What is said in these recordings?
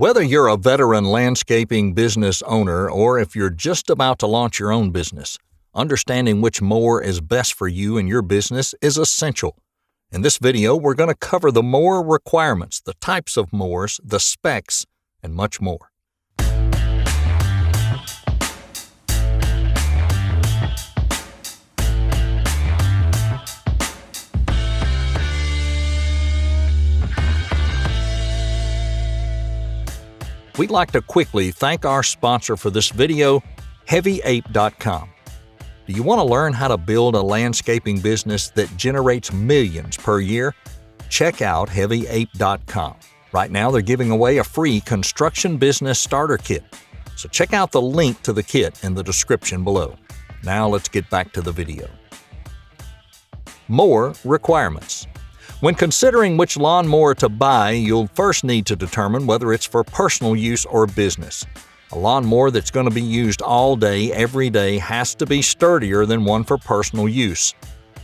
Whether you're a veteran landscaping business owner or if you're just about to launch your own business, understanding which mower is best for you and your business is essential. In this video, we're going to cover the mower requirements, the types of mowers, the specs, and much more. We'd like to quickly thank our sponsor for this video, HeavyApe.com. Do you want to learn how to build a landscaping business that generates millions per year? Check out HeavyApe.com. Right now, they're giving away a free construction business starter kit. So check out the link to the kit in the description below. Now let's get back to the video. Mower requirements. When considering which lawnmower to buy, you'll first need to determine whether it's for personal use or business. A lawnmower that's going to be used all day, every day, has to be sturdier than one for personal use.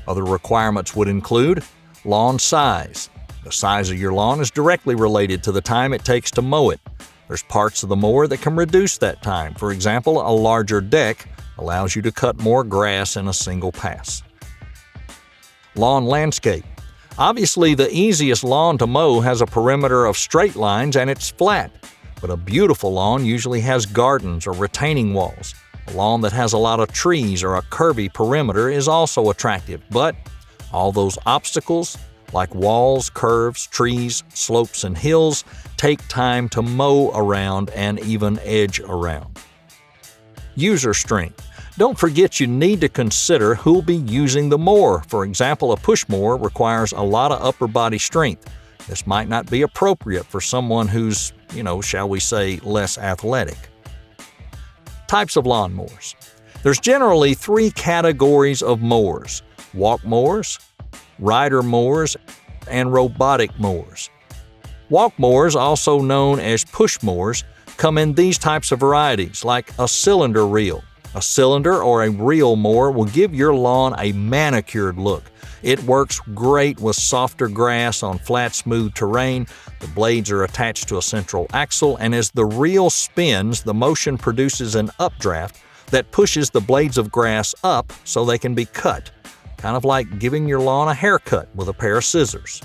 Other requirements would include lawn size. The size of your lawn is directly related to the time it takes to mow it. There's parts of the mower that can reduce that time. For example, a larger deck allows you to cut more grass in a single pass. Lawn landscape. Obviously, the easiest lawn to mow has a perimeter of straight lines and it's flat, but a beautiful lawn usually has gardens or retaining walls. A lawn that has a lot of trees or a curvy perimeter is also attractive, but all those obstacles, like walls, curves, trees, slopes, and hills, take time to mow around and even edge around. User strength. Don't forget you need to consider who'll be using the mower. For example, a push mower requires a lot of upper body strength. This might not be appropriate for someone who's, shall we say, less athletic. Types of lawnmowers. There's generally three categories of mowers: walk mowers, rider mowers, and robotic mowers. Walk mowers, also known as push mowers, come in these types of varieties, like a cylinder reel. A cylinder or a reel mower will give your lawn a manicured look. It works great with softer grass on flat, smooth terrain. The blades are attached to a central axle, and as the reel spins, the motion produces an updraft that pushes the blades of grass up so they can be cut, kind of like giving your lawn a haircut with a pair of scissors.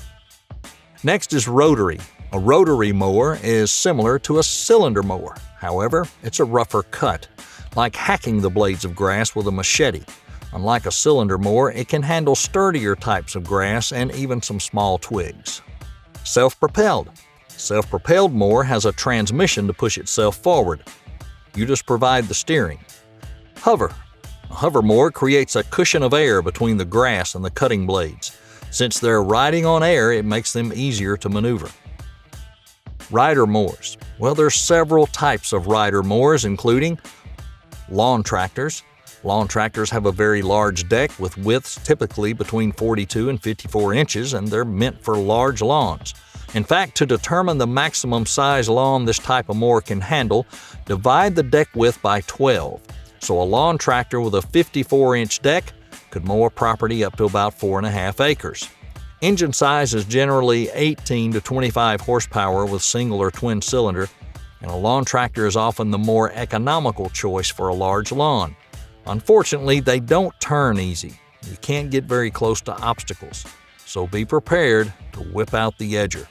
Next is rotary. A rotary mower is similar to a cylinder mower. However, it's a rougher cut, like hacking the blades of grass with a machete. Unlike a cylinder mower, it can handle sturdier types of grass and even some small twigs. Self-propelled. Self-propelled mower has a transmission to push itself forward. You just provide the steering. Hover. A hover mower creates a cushion of air between the grass and the cutting blades. Since they're riding on air, it makes them easier to maneuver. Rider mowers. Well, there's several types of rider mowers, including lawn tractors. Lawn tractors have a very large deck with widths typically between 42 and 54 inches, and they're meant for large lawns. In fact, to determine the maximum size lawn this type of mower can handle, divide the deck width by 12. So a lawn tractor with a 54-inch deck could mow a property up to about 4.5 acres. Engine size is generally 18 to 25 horsepower with single or twin cylinder, and a lawn tractor is often the more economical choice for a large lawn. Unfortunately, they don't turn easy. You can't get very close to obstacles, so be prepared to whip out the edger.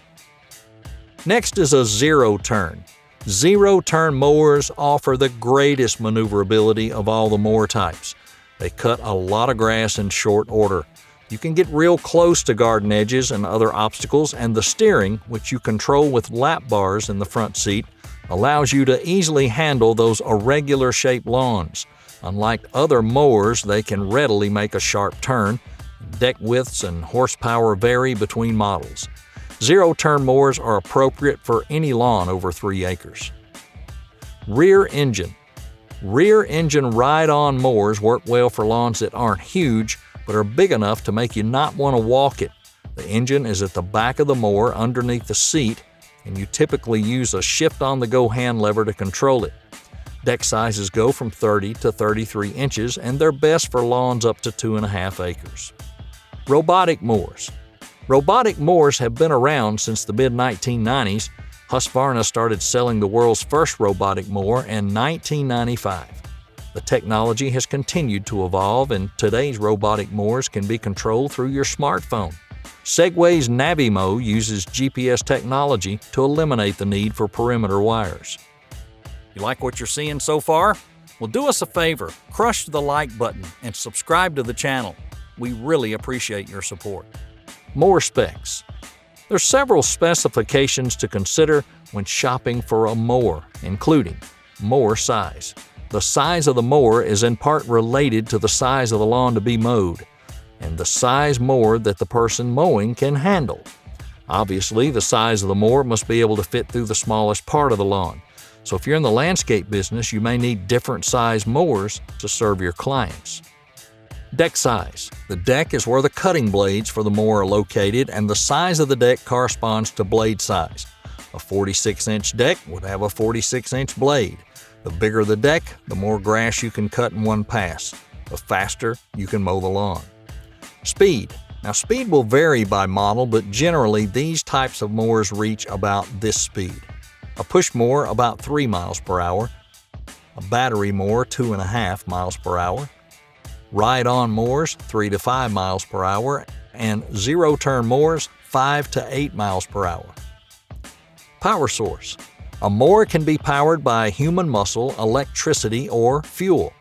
Next is a zero-turn. Zero-turn mowers offer the greatest maneuverability of all the mower types. They cut a lot of grass in short order. You can get real close to garden edges and other obstacles, and the steering, which you control with lap bars in the front seat, allows you to easily handle those irregular-shaped lawns. Unlike other mowers, they can readily make a sharp turn. Deck widths and horsepower vary between models. Zero-turn mowers are appropriate for any lawn over 3 acres. Rear engine. Rear engine ride-on mowers work well for lawns that aren't huge, but are big enough to make you not want to walk it. The engine is at the back of the mower underneath the seat, and you typically use a shift-on-the-go hand lever to control it. Deck sizes go from 30 to 33 inches, and they're best for lawns up to 2.5 acres. Robotic mowers. Robotic mowers have been around since the mid-1990s. Husqvarna started selling the world's first robotic mower in 1995. The technology has continued to evolve, and today's robotic mowers can be controlled through your smartphone. Segway's NaviMow uses GPS technology to eliminate the need for perimeter wires. You like what you're seeing so far? Well, do us a favor, crush the like button and subscribe to the channel. We really appreciate your support. Mower specs. There's several specifications to consider when shopping for a mower, including mower size. The size of the mower is in part related to the size of the lawn to be mowed, and the size mower that the person mowing can handle. Obviously, the size of the mower must be able to fit through the smallest part of the lawn. So if you're in the landscape business, you may need different size mowers to serve your clients. Deck size. The deck is where the cutting blades for the mower are located, and the size of the deck corresponds to blade size. A 46-inch deck would have a 46-inch blade. The bigger the deck, the more grass you can cut in one pass. The faster you can mow the lawn. Speed. Now, speed will vary by model, but generally these types of mowers reach about this speed. A push mower about 3 miles per hour. A battery mower 2.5 miles per hour. Ride-on mowers 3 to 5 miles per hour, and zero-turn mowers 5 to 8 miles per hour. Power source. A mower can be powered by human muscle, electricity, or fuel.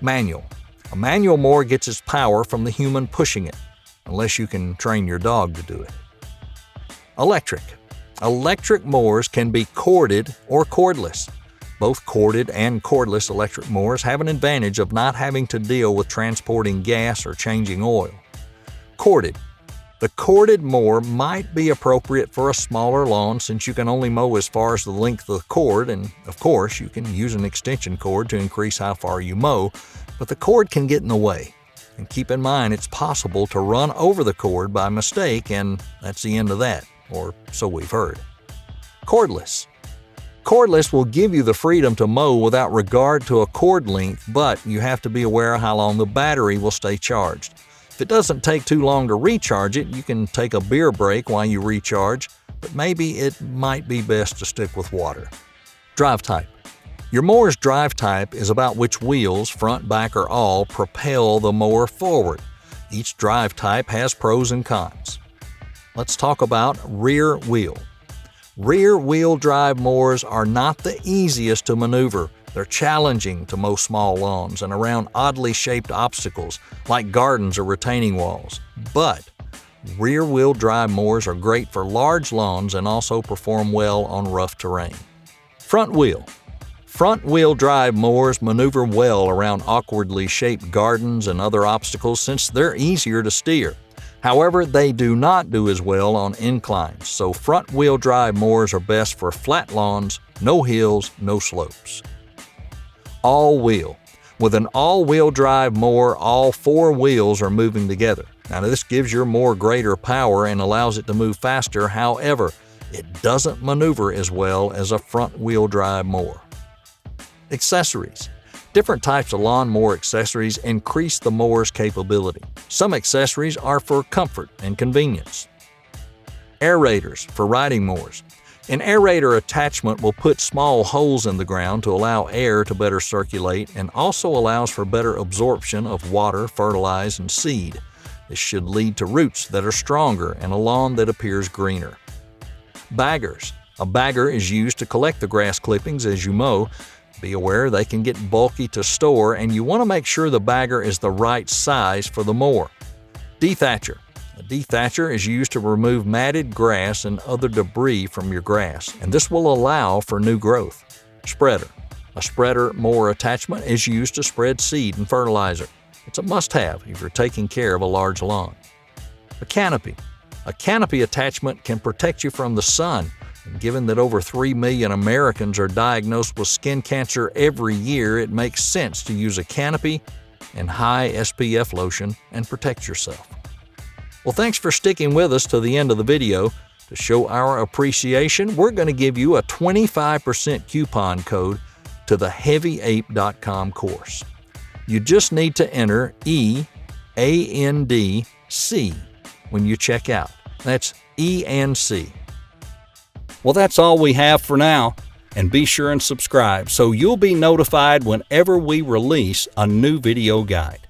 Manual. A manual mower gets its power from the human pushing it, unless you can train your dog to do it. Electric. Electric mowers can be corded or cordless. Both corded and cordless electric mowers have an advantage of not having to deal with transporting gas or changing oil. Corded. The corded mower might be appropriate for a smaller lawn since you can only mow as far as the length of the cord, and of course you can use an extension cord to increase how far you mow, but the cord can get in the way. And keep in mind it's possible to run over the cord by mistake, and that's the end of that, or so we've heard. Cordless. Cordless will give you the freedom to mow without regard to a cord length, but you have to be aware of how long the battery will stay charged. If it doesn't take too long to recharge it, you can take a beer break while you recharge, but maybe it might be best to stick with water. Drive type. Your mower's drive type is about which wheels, front, back, or all, propel the mower forward. Each drive type has pros and cons. Let's talk about rear wheel. Rear-wheel drive mowers are not the easiest to maneuver. They're challenging to mow small lawns and around oddly shaped obstacles like gardens or retaining walls. But rear-wheel drive mowers are great for large lawns and also perform well on rough terrain. Front wheel. Front-wheel drive mowers maneuver well around awkwardly shaped gardens and other obstacles since they're easier to steer. However, they do not do as well on inclines, so front-wheel drive mowers are best for flat lawns, no hills, no slopes. All-wheel. With an all-wheel drive mower, all 4 wheels are moving together. Now, this gives your mower greater power and allows it to move faster. However, it doesn't maneuver as well as a front-wheel drive mower. Accessories. Different types of lawnmower accessories increase the mower's capability. Some accessories are for comfort and convenience. Aerators for riding mowers. An aerator attachment will put small holes in the ground to allow air to better circulate and also allows for better absorption of water, fertilizer, and seed. This should lead to roots that are stronger and a lawn that appears greener. Baggers. A bagger is used to collect the grass clippings as you mow. Be aware they can get bulky to store, and you want to make sure the bagger is the right size for the mower. Dethatcher. A dethatcher is used to remove matted grass and other debris from your grass, and this will allow for new growth. Spreader. A spreader mower attachment is used to spread seed and fertilizer. It's a must-have if you're taking care of a large lawn. A canopy. A canopy attachment can protect you from the sun. And given that over 3 million Americans are diagnosed with skin cancer every year, it makes sense to use a canopy and high SPF lotion and protect yourself. Well, thanks for sticking with us to the end of the video. To show our appreciation, we're going to give you a 25% coupon code to the HeavyApe.com course. You just need to enter EANDC when you check out. That's ENC. Well, that's all we have for now. And be sure and subscribe so you'll be notified whenever we release a new video guide.